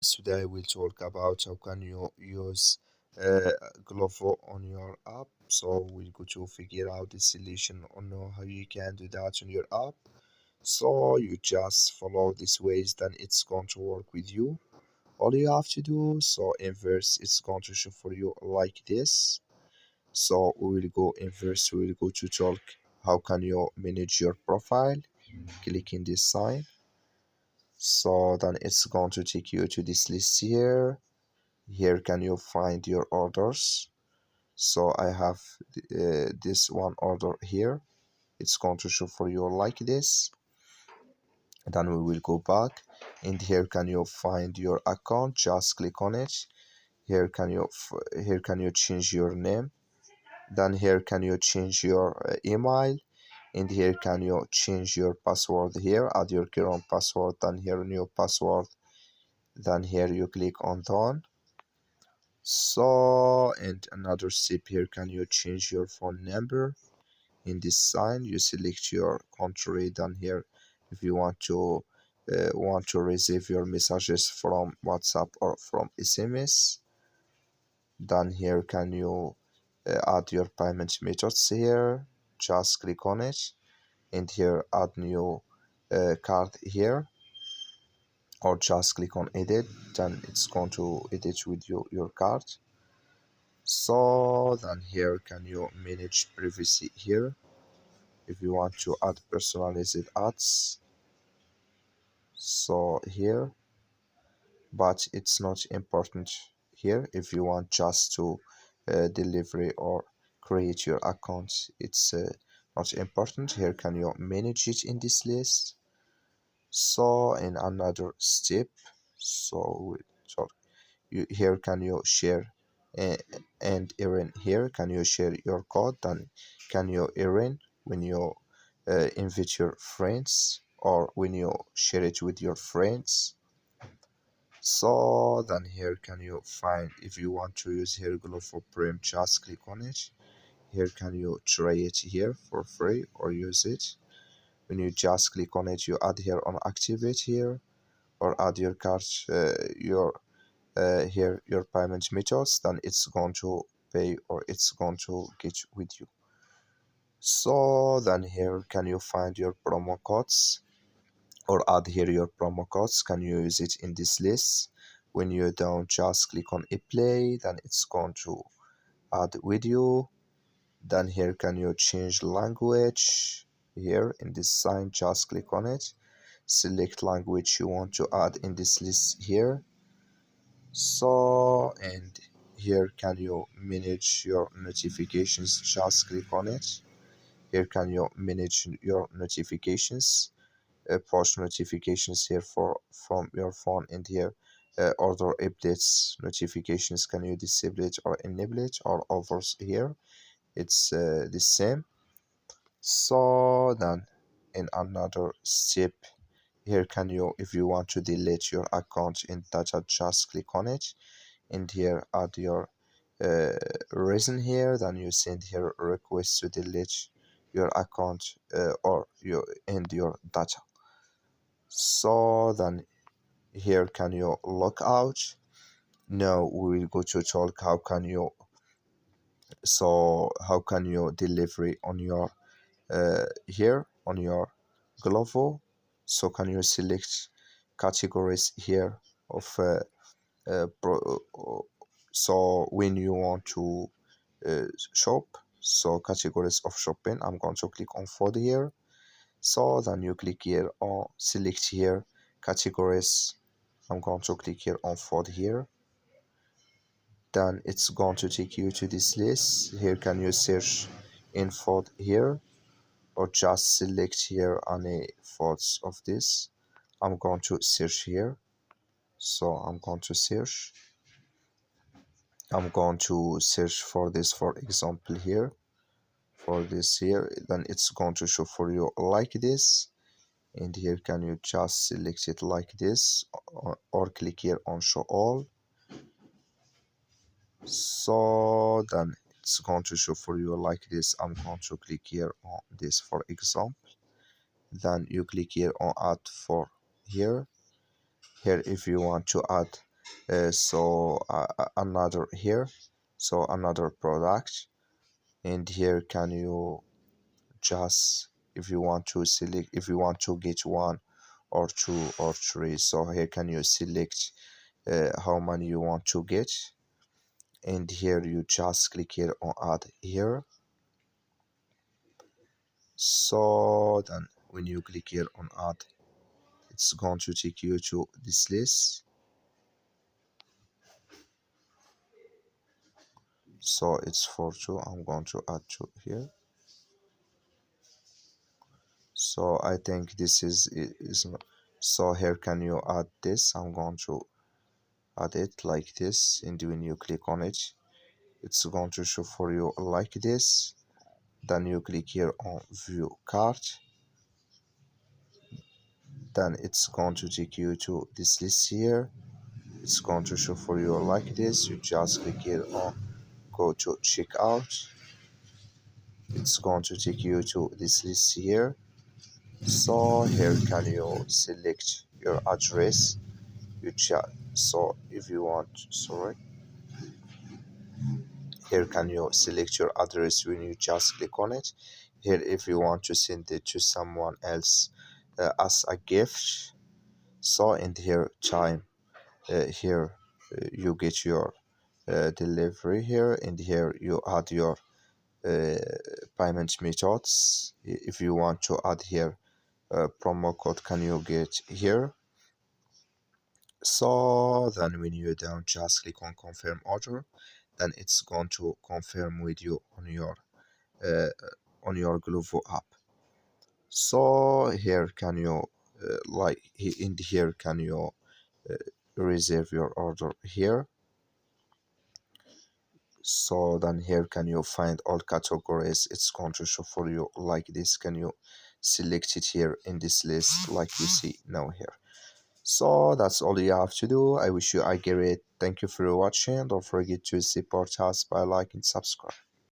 Today we'll talk about how can you use uh, Glovo on your app. So we'll go to figure out the solution on how you can do that on your app. So you just follow these ways, then it's going to work with you. All you have to do, so inverse, it's going to show for you like this. So we will go inverse, we will go to talk how can you manage your profile. Click in this sign. So then it's going to take you to this list here. Here can you find your orders. So I have this one order here. It's going to show for you like this. Then we will go back, and here can you find your account. Just click on it. Here can you change your name. Then here can you change your email, and here can you change your password. Here add your current password, then here new password. Then here you click on done. So, and another step, here can you change your phone number. In this sign you select your country. Then here if you want to receive your messages from WhatsApp or from SMS. Then here can you add your payment methods. Here just click on it, and here add new card here, or just click on edit. Then it's going to edit with your card. So then here can you manage privacy here if you want to add personalized ads. So here, but it's not important here. If you want just to delivery or create your account, it's not important. Here can you manage it in this list. So in another step, so here can you share uh, and Erin, here can you share your code. Then can you Erin when you invite your friends, or when you share it with your friends. So then here can you find, if you want to use here Glovo Prime, just click on it. Here can you try it here for free or use it. When you just click on it, you add here on activate here, or add your card, your here your payment methods. Then it's going to pay, or it's going to get with you. So then here can you find your promo codes, or add here your promo codes. Can you use it in this list? When you don't, just click on apply, then it's going to add with you. Then here can you change language. Here in this sign, just click on it, select language you want to add in this list here. So, and here can you manage your notifications. Just click on it. Here can you manage your notifications, push notifications here for from your phone. And here order updates notifications, can you disable it or enable it, or others here it's the same. So then in another step, here can you, if you want to delete your account in data, just click on it, and here add your uh, reason here. Then you send here a request to delete your account, or you end your data. So then here can you log out. Now we will go to talk how can you, so how can you delivery on your here on your Glovo. So can you select categories here of so when you want to shop, so categories of shopping, I'm going to click on food here. So then you click here on select here categories. I'm going to click here on food here. Then it's going to take you to this list. Here can you search in food here, or just select here any foods of this. I'm going to search here. So I'm going to search for this, for example here, for this here. Then it's going to show for you like this, and here can you just select it like this, or click here on show all. So then it's going to show for you like this. I'm going to click here on this, for example. Then you click here on add for here. Here if you want to add Another here, so another product. And here can you just, if you want to select, if you want to get one or two or three, so here can you select how many you want to get. And here you just click here on add here. So then when you click here on add, it's going to take you to this list. So it's for two, I'm going to add two here. So I think this is so here can you add this. I'm going to add it like this, and when you click on it, it's going to show for you like this. Then you click here on view cart, then it's going to take you to this list here. It's going to show for you like this. You just click here on go to checkout. It's going to take you to this list here. So here can you select your address. You chat. So if you want, sorry, here can you select your address when you just click on it. Here if you want to send it to someone else as a gift. So in here time, here you get your delivery here, and here you add your uh, payment methods. If you want to add here promo code, can you get here. So then when you're done, just click on confirm order. Then it's going to confirm with you uh, on your Glovo app. So here can you in here can you uh, reserve your order here. So then here can you find all categories. It's going to show for you like this. Can you select it here in this list like you see now here. So that's all you have to do. I wish you a great. Thank you for watching. Don't forget to support us by liking, subscribe.